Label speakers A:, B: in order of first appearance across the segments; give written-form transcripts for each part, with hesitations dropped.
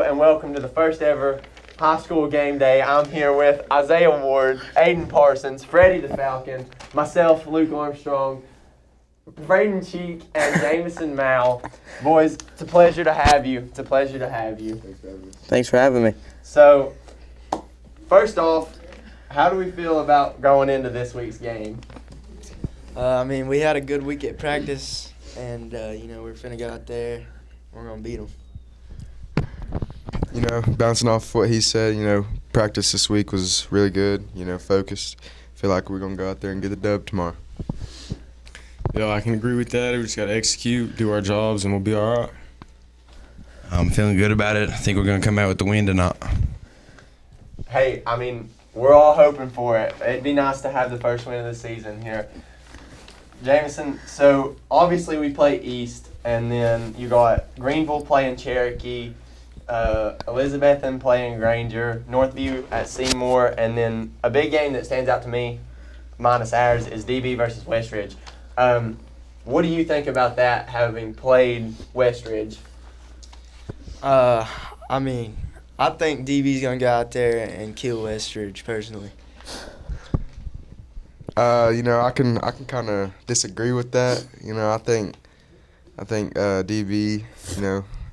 A: and welcome to the first ever high school game day. I'm here with Isaiah Ward, Aiden Parsons, Freddie the Falcon, myself, Luke Armstrong, Braden Cheek, and Jameson Mao. Boys, it's a pleasure to have you. It's a pleasure to have you.
B: Thanks for having me.
A: So, first off, how do we feel about going into this week's game?
C: We had a good week at practice, and, we're finna go out there. We're going to beat them.
D: Bouncing off what he said, practice this week was really good, focused. Feel like we're going to go out there and get the dub tomorrow.
E: Yeah, I can agree with that. We just got to execute, do our jobs, and we'll be all right.
F: I'm feeling good about it. I think we're going to come out with the win tonight.
A: Hey, we're all hoping for it. It'd be nice to have the first win of the season here. Jameson, so obviously we play East, and then you got Greenville playing Cherokee, Elizabethton playing Granger, Northview at Seymour, and then a big game that stands out to me, minus ours, is DB versus Westridge. What do you think about that, having played Westridge?
C: I think DB's going to go out there and kill Westridge, personally.
D: I can kind of disagree with that. I think DB,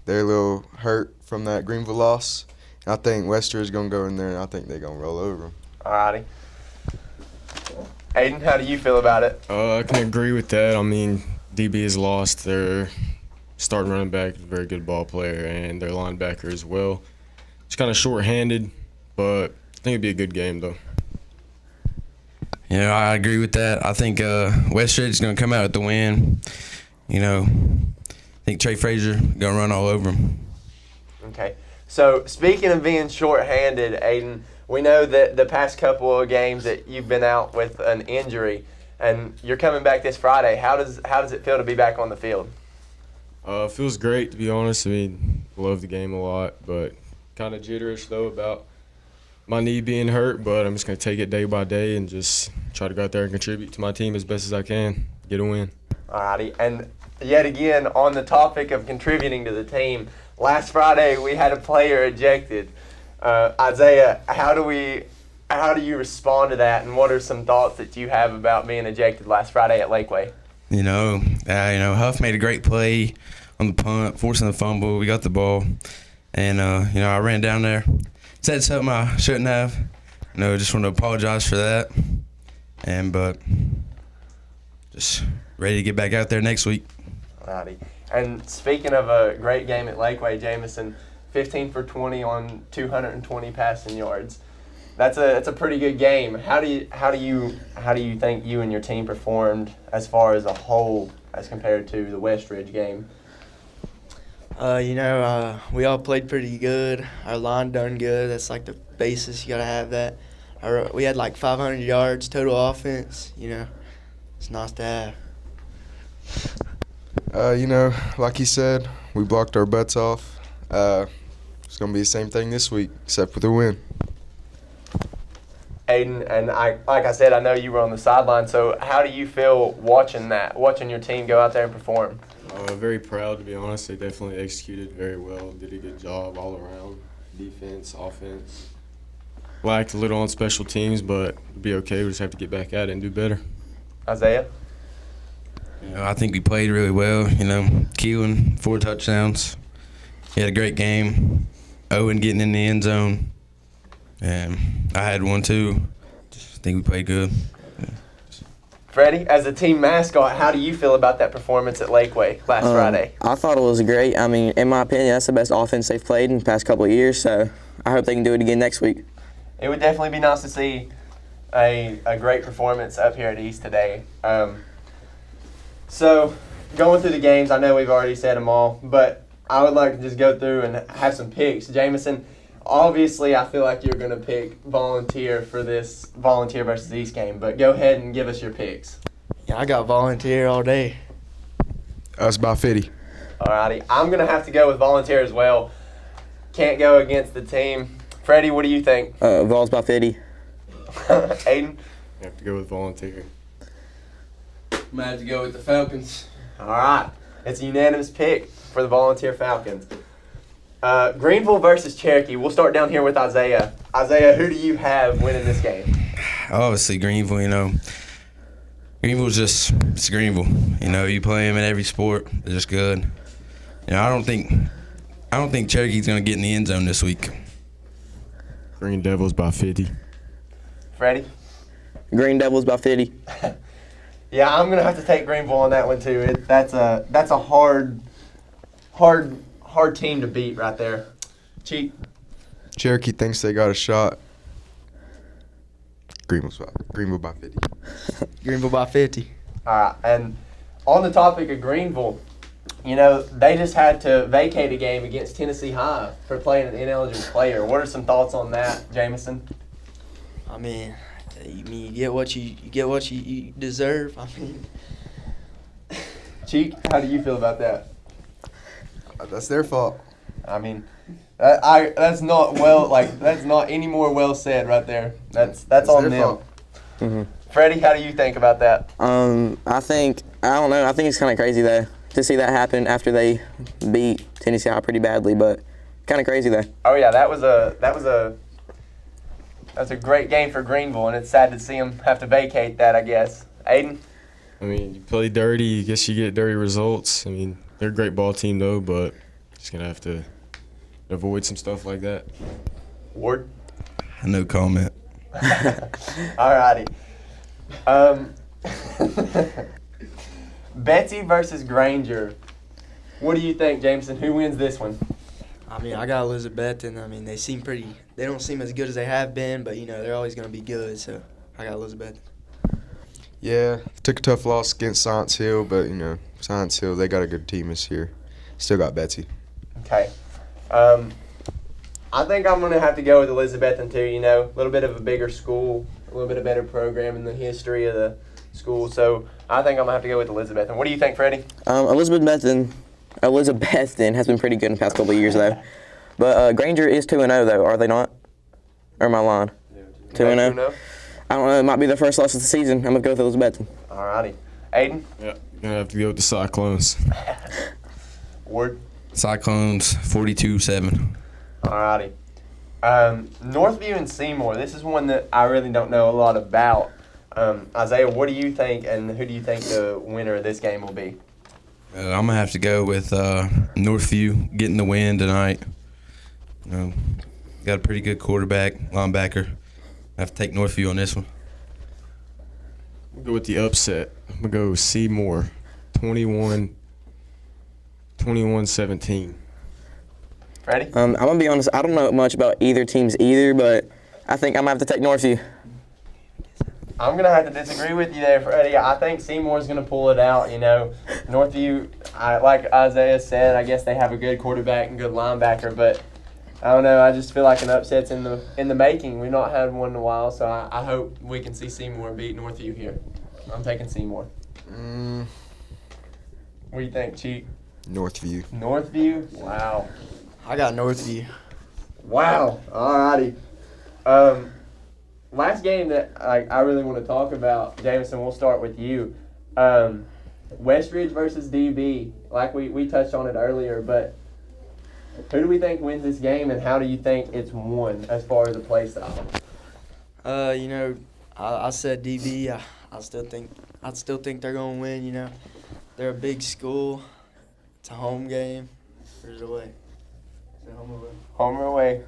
D: they're a little hurt from that Greenville loss. I think Westridge is going to go in there, and I think they're going to roll over them.
A: All righty. Aiden, how do you feel about it?
E: I can agree with that. DB is lost. Their starting running back is a very good ball player, and their linebacker as well. It's kind of short-handed, but I think it'd be a good game, though.
F: I agree with that. I think Westridge is going to come out with the win. I think Trey Frazier going to run all over him.
A: Okay. So, speaking of being short-handed, Aiden, we know that the past couple of games that you've been out with an injury, and you're coming back this Friday. How does it feel to be back on the field?
E: It feels great, to be honest. Love the game a lot, but kind of jitterish, though, about my knee being hurt, but I'm just going to take it day by day and just try to go out there and contribute to my team as best as I can, get a win.
A: All righty. And yet again, on the topic of contributing to the team, last Friday we had a player ejected. Isaiah, how do you respond to that, and what are some thoughts that you have about being ejected last Friday at Lakeway?
F: Huff made a great play on the punt, forcing the fumble. We got the ball, and I ran down there, said something I shouldn't have. Just want to apologize for that, but just ready to get back out there next week.
A: Alrighty. And speaking of a great game at Lakeway, Jameson, 15 for 20 on 220 passing yards. That's a pretty good game. How do you think you and your team performed as far as a whole as compared to the Westridge game?
C: We all played pretty good. Our line done good. That's like the basis. You got to have that. We had like 500 yards total offense. It's nice to have.
D: Like he said, we blocked our butts off. It's going to be the same thing this week, except with a win.
A: Aiden, and like I said, I know you were on the sideline, so how do you feel watching your team go out there and perform?
E: Very proud, to be honest. They definitely executed very well, did a good job all around, defense, offense. Lacked a little on special teams, but it'll be okay. We just have to get back at it and do better.
A: Isaiah?
F: I think we played really well. Keelan, 4 touchdowns. He had a great game. Owen getting in the end zone. And I had one too. Just think we played good. Yeah.
A: Freddie, as a team mascot, how do you feel about that performance at Lakeway last Friday?
B: I thought it was great. In my opinion, that's the best offense they've played in the past couple of years, so I hope they can do it again next week.
A: It would definitely be nice to see a great performance up here at East today. So, going through the games, I know we've already said them all, but I would like to just go through and have some picks. Jameson, obviously I feel like you're going to pick Volunteer for this Volunteer versus East game, but go ahead and give us your picks.
C: Yeah, I got Volunteer all day.
D: Us by 50.
A: Alrighty. I'm going to have to go with Volunteer as well. Can't go against the team. Freddie, what do you think?
B: Vols by 50.
A: Aiden?
E: You have to go with Volunteer.
F: I'm going to have to go with the Falcons.
A: All right. It's a unanimous pick for the Volunteer Falcons. Greenville versus Cherokee. We'll start down here with Isaiah. Isaiah, who do you have winning this game?
F: Obviously, Greenville, Greenville's it's Greenville. You play them in every sport. They're just good. I don't think Cherokee's going to get in the end zone this week.
E: Green Devils by 50.
A: Freddie?
B: Green Devils by 50.
A: Yeah, I'm gonna have to take Greenville on that one too. That's a hard team to beat right there. Cheek.
D: Cherokee thinks they got a shot. Greenville by 50.
C: Greenville by 50.
A: All right, and on the topic of Greenville, they just had to vacate a game against Tennessee High for playing an ineligible player. What are some thoughts on that, Jameson?
C: I mean, you get what you deserve. I mean,
A: Cheek, how do you feel about that?
D: That's their fault.
A: I mean, that's not any more well said right there. That's on
D: their
A: them.
D: fault.
B: Mm-hmm.
A: Freddie, how do you think about that?
B: I don't know. I think it's kind of crazy though to see that happen after they beat Tennessee High pretty badly, but kind of crazy though.
A: Oh yeah, that was a great game for Greenville, and it's sad to see them have to vacate that, I guess. Aiden?
E: I mean, you play dirty, I guess you get dirty results. I mean, they're a great ball team, though, but just going to have to avoid some stuff like that.
A: Ward?
F: No comment.
A: Alrighty. Betsy versus Granger. What do you think, Jameson? Who wins this one?
C: I mean, I got Elizabethton. I mean, they don't seem as good as they have been, but, they're always going to be good, so I got Elizabethton.
D: Yeah, took a tough loss against Science Hill, but, Science Hill, they got a good team this year. Still got Betsy.
A: Okay. I think I'm going to have to go with Elizabethton, too. A little bit of a bigger school, a little bit of better program in the history of the school, so I think I'm going to have to go with Elizabethton. What do you think, Freddie?
B: Elizabethton has been pretty good in the past couple of years, though. But Granger is 2-0, though, are they not? Or am I lying? 2-0? I don't know. It might be their first loss of the season. I'm going to go with Elizabethton.
A: Alrighty. Aiden?
E: Yeah, going to have to go with the Cyclones.
A: Ward?
F: Cyclones 42-7.
A: Alrighty. Northview and Seymour. This is one that I really don't know a lot about. Isaiah, what do you think, and who do you think the winner of this game will be?
F: I'm going to have to go with Northview getting the win tonight. Got a pretty good quarterback, linebacker. I have to take Northview on this one.
E: We'll go with the upset. I'm going to go Seymour 21-17.
A: Ready?
B: I'm going to be honest. I don't know much about either teams either, but I think I'm going to have to take Northview.
A: I'm going to have to disagree with you there, Freddie. I think Seymour's going to pull it out, Northview, like Isaiah said, I guess they have a good quarterback and good linebacker, but I don't know. I just feel like an upset's in the making. We've not had one in a while, so I hope we can see Seymour beat Northview here. I'm taking Seymour. What do you think, Cheek?
D: Northview.
A: Northview? Wow.
C: I got Northview.
A: Wow. Alrighty. Last game that I really want to talk about, Jameson, we'll start with you. Westridge versus DB. Like we touched on it earlier, but who do we think wins this game, and how do you think it's won as far as the play style?
C: I said DB. I still think they're gonna win. They're a big school. It's a home game. Where's it away? Is it home or away?
A: Home or away?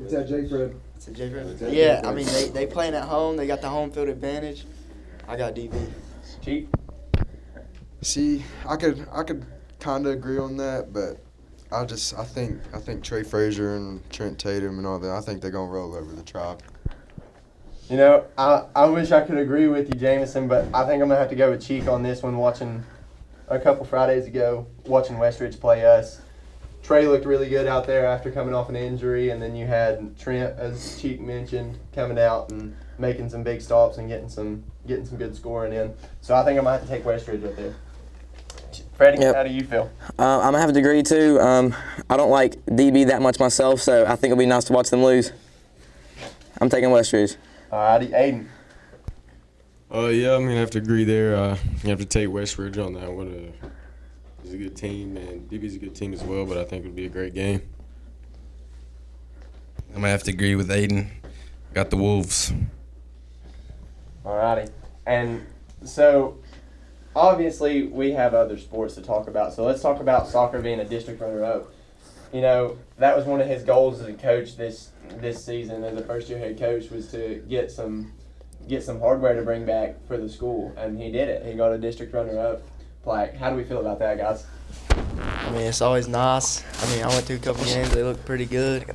G: It's at J. Fred.
C: It's a J. Fred. Yeah, I mean they playing at home. They got the home field advantage. I got DB.
A: Cheap.
D: See, I could kind of agree on that, but I think Trey Frazier and Trent Tatum and all that, I think they're gonna roll over the Tribe.
A: I wish I could agree with you, Jameson, but I think I'm gonna have to go with Cheek on this one. Watching a couple Fridays ago, watching Westridge play us, Trey looked really good out there after coming off an injury, and then you had Trent, as Cheek mentioned, coming out and making some big stops and getting some good scoring in. So I think I'm gonna have to take Westridge up there. Freddie,
B: Yep.
A: How do you feel?
B: I'm going to have to agree, too. I don't like DB that much myself, so I think it'll be nice to watch them lose. I'm taking Westridge.
A: Alrighty, Aiden.
E: Yeah, I'm going to have to agree there. You have to take Westridge on that one. It's a good team, and DB's a good team as well, but I think it'll be a great game.
F: I'm gonna have to agree with Aiden. Got the Wolves.
A: Alrighty. And so, obviously, we have other sports to talk about. So let's talk about soccer being a district runner-up. You know, that was one of his goals as a coach this season, as a first-year head coach, was to get some hardware to bring back for the school, and he did it. He got a district runner-up plaque. How do we feel about that, guys?
C: I mean, it's always nice. I mean, I went to a couple games. They look pretty good.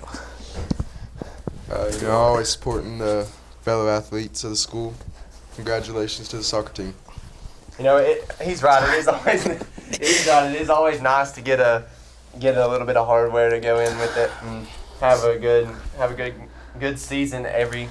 D: Always supporting the fellow athletes of the school. Congratulations to the soccer team.
A: You know, he's right. It is always he's right. It is always nice to get a little bit of hardware to go in with it and have a good season every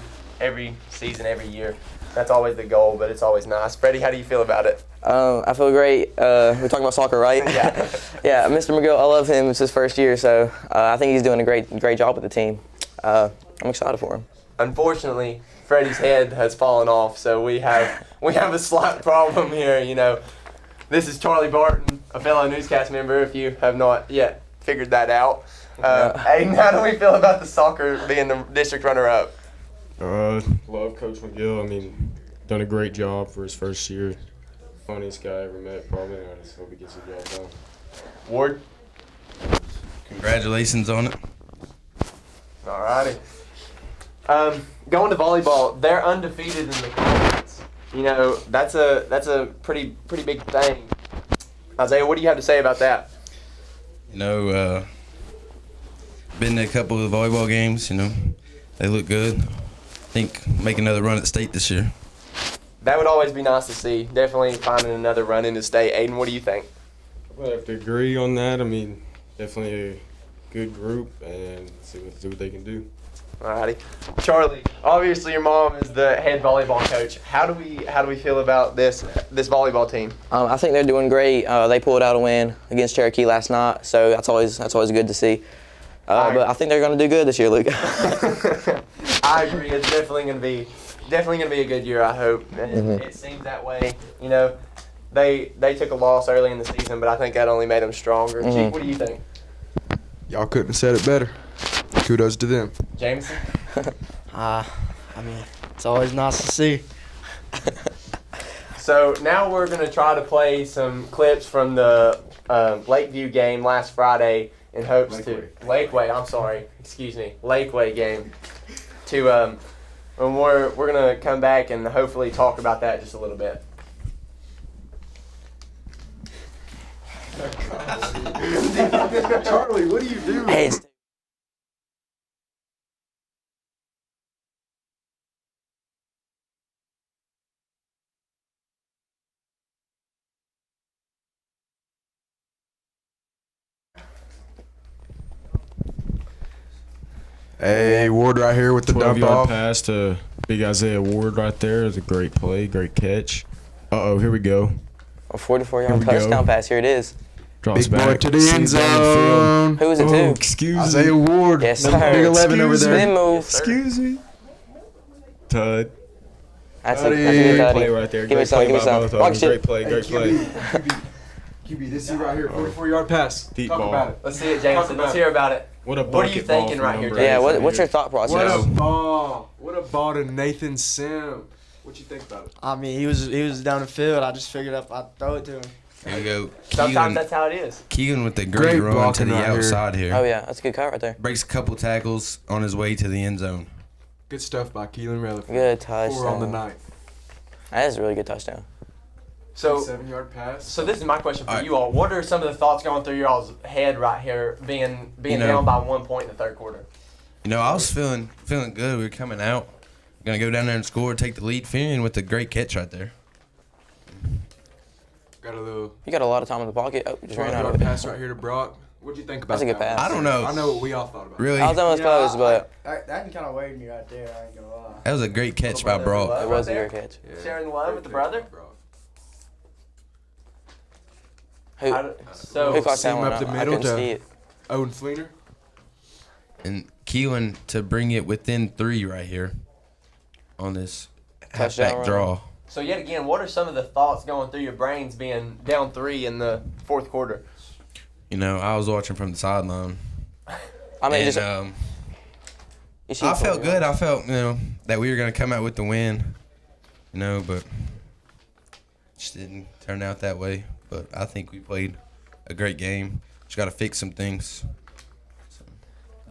A: season every year. That's always the goal, but it's always nice. Freddie, how do you feel about it?
B: I feel great. We're talking about soccer, right?
A: Yeah.
B: Yeah, Mr. McGill, I love him. It's his first year, so I think he's doing a great job with the team. I'm excited for him.
A: Unfortunately, Freddie's head has fallen off, so we have a slight problem here. You know, this is Charlie Barton, a fellow newscast member. If you have not yet figured that out, Aiden, how do we feel about the soccer being the district runner-up?
E: Love Coach McGill. I mean, done a great job for his first year. Funniest guy I ever met, probably. I just hope he gets the job done.
A: Ward?
F: Congratulations on it.
A: Alrighty. Going to volleyball, they're undefeated in the conference. You know, that's a pretty big thing. Isaiah, what do you have to say about that?
F: You know, been to a couple of volleyball games. You know, they look good. I think make another run at state this year.
A: That would always be nice to see. Definitely finding another run into state. Aiden, what do you think?
E: I have to agree on that. I mean, definitely a good group, and see what they can do.
A: Alrighty, Charlie. Obviously, your mom is the head volleyball coach. How do we feel about this volleyball team?
B: I think they're doing great. They pulled out a win against Cherokee last night, so that's always good to see. But I think they're going to do good this year, Luke.
A: I agree. It's definitely going to be a good year. I hope. It seems that way. You know, they took a loss early in the season, but I think that only made them stronger. Chief, what do you think?
D: Y'all couldn't have said it better. Kudos to them.
A: Jameson?
C: I mean, it's always nice to see.
A: So now we're going to try to play some clips from the Lakeview game last Friday in hopes Lakeway game to and we're going to come back and hopefully talk about that just a little bit.
D: Charlie, what are you doing?
B: Hey,
D: Hey, Ward right here with the dump
E: 12-yard
D: off.
E: pass to big Isaiah Ward right there. It's a great play, great catch. Here we go.
B: a 44-yard
E: Here we
B: touchdown
E: go.
B: pass. Here it is.
E: Drops
D: Big boy
E: back.
D: to the end
E: Sees down the field.
D: zone.
B: Who is it
E: Oh,
B: to?
E: excuse
D: Isaiah
E: me.
D: Ward.
B: Yes,
D: Number
B: sir.
D: Big 11 over
E: Excuse
D: there.
B: Spin move.
E: Excuse me. Tud.
B: That's a
D: Buddy.
B: good
E: Great
B: tutty.
E: play right there.
B: Give me
E: Great
B: some.
E: play
B: Give me
E: by
B: some.
E: both of
B: Watch
E: them.
B: it.
E: Great play. Great play.
G: QB, this is right here, 44-yard pass.
E: Deep
G: Talk
E: ball.
G: about it.
A: Let's see it, Jameson. Let's hear about it.
E: What a
A: What are you
E: bucket ball
A: thinking
E: from
A: right here,
E: number
A: Jay?
B: Yeah.
E: eight.
B: What's your thought process?
G: What
E: No.
G: a ball. What a ball to Nathan Sim. What you think about it?
C: I mean, he was down the field. I just figured I'd throw it to him.
F: There you go.
A: Sometimes that's how it is.
F: Keegan with the
D: Great
F: great run to
D: blocking
F: the
D: right here.
F: outside here.
B: Oh yeah, that's a good cut right there.
F: Breaks a couple tackles on his way to the end zone.
G: Good stuff by Keelan Rutherford.
B: Good
G: 4 on the
B: touchdown.
G: night.
B: That is a really good touchdown.
A: So
G: 7-yard pass.
A: So this is my question for
F: All right.
A: you all. What are some of the thoughts going through your all's head right here, being
F: You know-
A: down by 1 point in the third quarter?
F: You know, I was feeling good. We were coming out. Gonna go down there and score, take the lead. Finian with a great catch right there.
G: Got a little
B: You got a lot of time in the pocket. Oh, just ran out
G: 12-yard
B: of it.
G: pass right here to Brock. What'd you think about
B: That's a good
G: that
B: pass.
F: I don't know.
G: one? I know what we all thought about it.
F: Really,
B: I was almost close, but
C: That kind of weighed me right there. I ain't gonna lie.
F: that was a great catch by Brock.
B: it was a good catch.
G: Yeah.
A: Sharing the love with the
G: Great
A: brother?
G: catch by Brock.
B: Who
A: How so
B: who caught
G: seam
B: that one?
G: up the
B: I
G: middle
B: couldn't
G: to-
B: see it.
G: Owen Fleener.
F: And Keelan to bring it within 3 right here on this
B: Touchdown
F: halfback
B: run.
F: draw.
A: So yet again, what are some of the thoughts going through your brains being down 3 in the fourth quarter?
F: You know, I was watching from the sideline.
B: I mean,
F: and,
B: just
F: I felt good. I felt, that we were going to come out with the win, but just didn't turn out that way. But I think we played a great game. Just got to fix some things.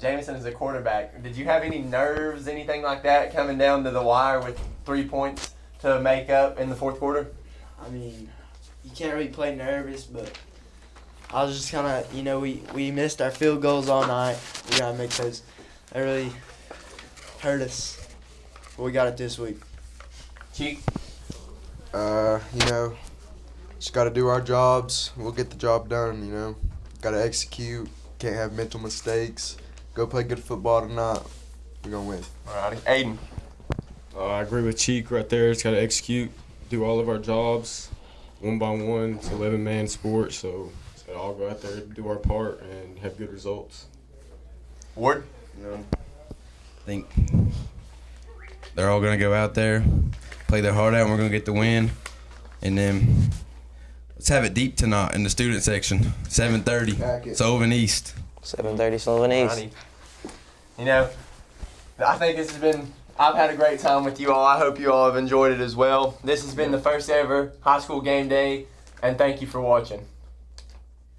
A: Jameson is a quarterback. Did you have any nerves, anything like that, coming down to the wire with 3 points to make up in the fourth quarter?
C: I mean, you can't really play nervous, but I was just kind of, we missed our field goals all night. We got to make those. That really hurt us. But we got it this week.
A: Cheek?
D: Just got to do our jobs. We'll get the job done, Got to execute. Can't have mental mistakes. Go play good football tonight. We're going to win.
A: All righty. Aiden?
E: I agree with Cheek right there. It's got to execute, do all of our jobs one by one. It's 11-man sport, so it's got to all go out there, do our part, and have good results.
A: Ward?
F: I think they're all going to go out there, play their heart out, and we're going to get the win. And then let's have it deep tonight in the student section, 7:30, Sullivan East.
B: 7:30 Sullivan East.
A: Righty. I think this has been, I've had a great time with you all. I hope you all have enjoyed it as well. This has been the first ever high school game day, and thank you for watching.